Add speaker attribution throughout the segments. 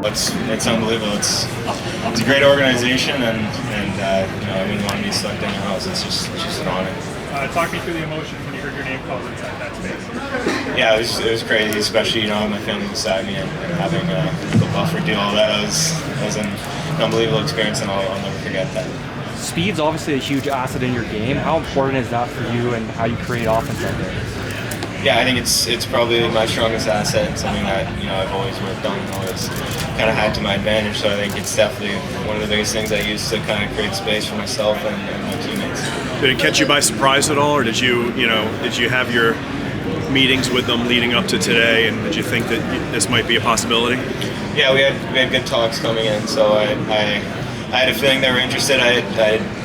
Speaker 1: It's unbelievable. It's a great organization, and I wouldn't want to be selected anywhere else. It's just an honor.
Speaker 2: Talk me through the emotion when you heard your name called inside that space.
Speaker 1: Yeah, it was crazy, especially having my family beside me and having the buffer do all that. It was an unbelievable experience, and I'll never forget that.
Speaker 3: Speed's obviously a huge asset in your game. How important is that for you and how you create offense out there?
Speaker 1: Yeah, I think it's probably my strongest asset and something that I've always worked on and always kind of had to my advantage. So I think it's definitely one of the biggest things I use to kind of create space for myself and my teammates.
Speaker 4: Did it catch you by surprise at all, or did you have your meetings with them leading up to today, and did you think that this might be a possibility?
Speaker 1: Yeah, we had good talks coming in, so I had a feeling they were interested. I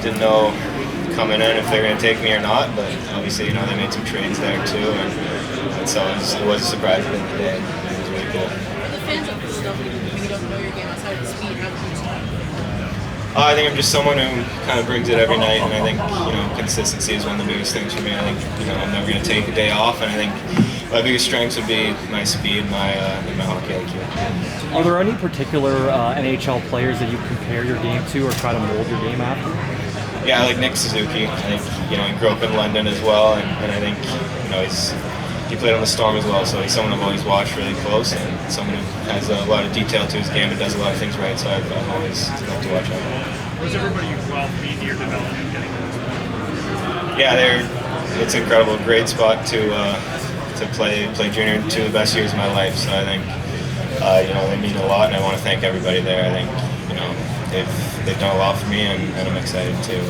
Speaker 1: didn't know coming in if they were going to take me or not, but obviously they made some trades there too, and so it was a surprise at the end of the day. It was really cool.
Speaker 5: The fans of Philadelphia, maybe don't know your game outside of the speed. How do you start?
Speaker 1: I think I'm just someone who kind of brings it every night, and I think consistency is one of the biggest things for me. I think I'm never going to take a day off, and I think my biggest strengths would be my speed, my hockey IQ.
Speaker 3: Are there any particular NHL players that you compare your game to or try to mold your game after?
Speaker 1: Yeah, I like Nick Suzuki. I think he grew up in London as well, and I think he played on the Storm as well. So he's someone I've always watched really close, and someone who has a lot of detail to his game and does a lot of things right. So I've always loved to watch him.
Speaker 2: Was everybody involved in your development getting to this point?
Speaker 1: Yeah, it's incredible. Great spot to play junior in two of the best years of my life. So I think they mean a lot, and I want to thank everybody there. I think they've done a lot for me, and I'm excited to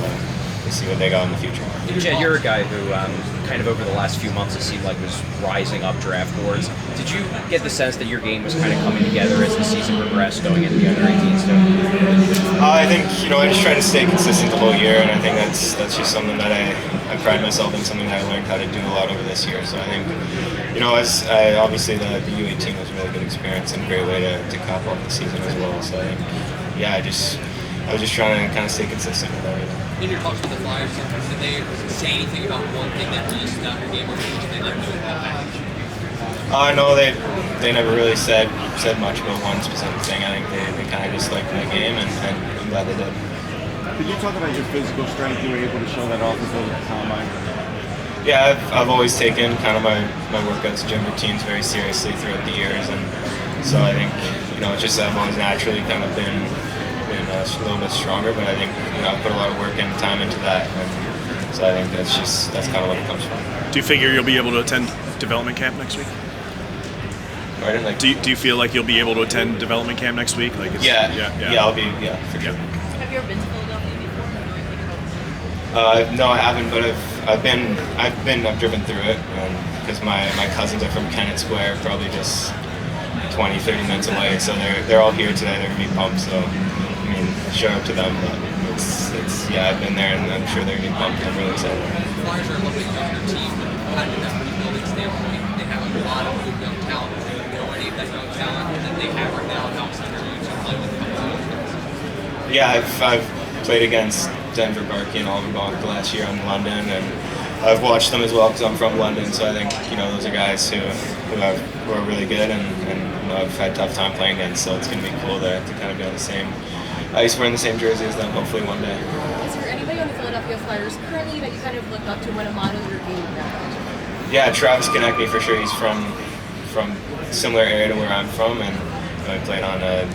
Speaker 1: see what they got in the future.
Speaker 6: Jett, you're a guy who kind of over the last few months it seemed like was rising up draft boards. Did you get the sense that your game was kind of coming together as the season progressed going into the under-18 stuff?
Speaker 1: I think I just try to stay consistent the whole year, and I think that's just something that I pride myself in, something that I learned how to do a lot over this year. So I think obviously the U18 was a really good experience and a great way to cap off the season as well. So I think I was just trying to kind of stay consistent with everything.
Speaker 7: In your talks with the Flyers, did they say anything about one thing that really stood out in your game, or did they like doing that?
Speaker 1: No, they never really said much about one specific thing. I think they kind of just liked my game, and I'm glad they did.
Speaker 8: Could you talk about your physical strength? You were able to show that off as well as the combine.
Speaker 1: Yeah, I've always taken kind of my workouts, gym routines very seriously throughout the years, and so I think it's just I've always naturally kind of been a little bit stronger, but I think I've put a lot of work and time into that, and so I think that's kind of what it comes from.
Speaker 4: Do you figure you'll be able to attend development camp next week?
Speaker 1: Pardon?
Speaker 4: Do you feel like you'll be able to attend development camp next week?
Speaker 1: I'll be for sure.
Speaker 5: Have you ever been to Philadelphia before?
Speaker 1: No, I haven't, but I've driven through it, because my cousins are from Kennett Square, probably just 20-30 minutes away, so they're all here today. They're gonna be pumped, so I mean, shout out to them. But I've been there, and I'm sure they're gonna be pumped. I'm really excited.
Speaker 7: The Flyers are a little bit younger team, but how did that rebuilding standpoint? They have a lot of good young talent. Do you know any of that young talent that they have right now, and how excited are you to play with them?
Speaker 1: Yeah, I've played against Denver Barkey and Oliver Bonk last year in London, and I've watched them as well because I'm from London. So I think those are guys who are really good, and I've had a tough time playing against. So it's going to be cool to kind of be on the same ice, wearing the same jersey as them. Hopefully one day.
Speaker 5: Is there anybody on the Philadelphia Flyers currently that you kind of look up to when a model your game now?
Speaker 1: Yeah, Travis Konechny for sure. He's from a similar area to where I'm from, and I played on a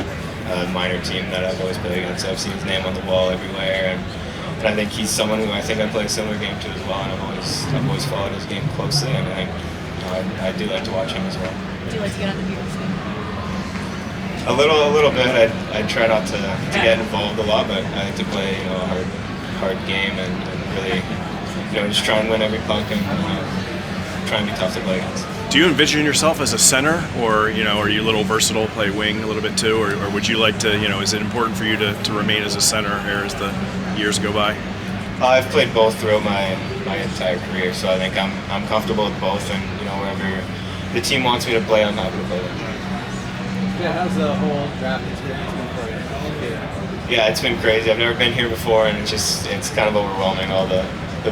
Speaker 1: minor team that I've always played against. So I've seen his name on the wall everywhere, and I think he's someone who I think I play a similar game to as well. And I've always followed his game closely, and I think I do like to watch him as well.
Speaker 5: Do you like to get on the people's game?
Speaker 1: A little bit. I try not to get involved a lot, but I like to play a hard game and really just try and win every puck and try and be tough to play against.
Speaker 4: Do you envision yourself as a center, or are you a little versatile, play wing a little bit too, or would you like to is it important for you to remain as a center here as the years go by?
Speaker 1: I've played both throughout my entire career, so I think I'm comfortable with both, and wherever the team wants me to play, I'm happy to play with.
Speaker 9: Yeah, how's the whole draft experience been for you?
Speaker 1: Yeah, it's been crazy. I've never been here before, and it's kind of overwhelming, all the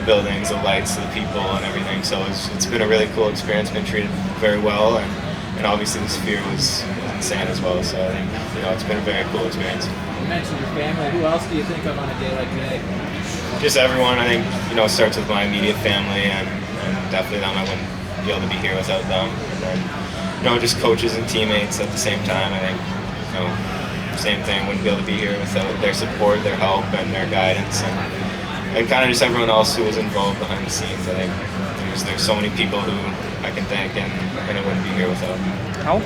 Speaker 1: buildings, the lights, the people, and everything. So it's been a really cool experience. Been treated very well, and obviously the Sphere was insane as well. So I think it's been a very cool experience.
Speaker 9: You mentioned your family. Who else do you think of on a day like today?
Speaker 1: Just everyone. I think it starts with my immediate family, and definitely them. I wouldn't be able to be here without them. And then just coaches and teammates at the same time. I think same thing. Wouldn't be able to be here without their support, their help, and their guidance, and kind of just everyone else who was involved behind the scenes. I think there's so many people who I can thank, and I wouldn't be here without.
Speaker 3: How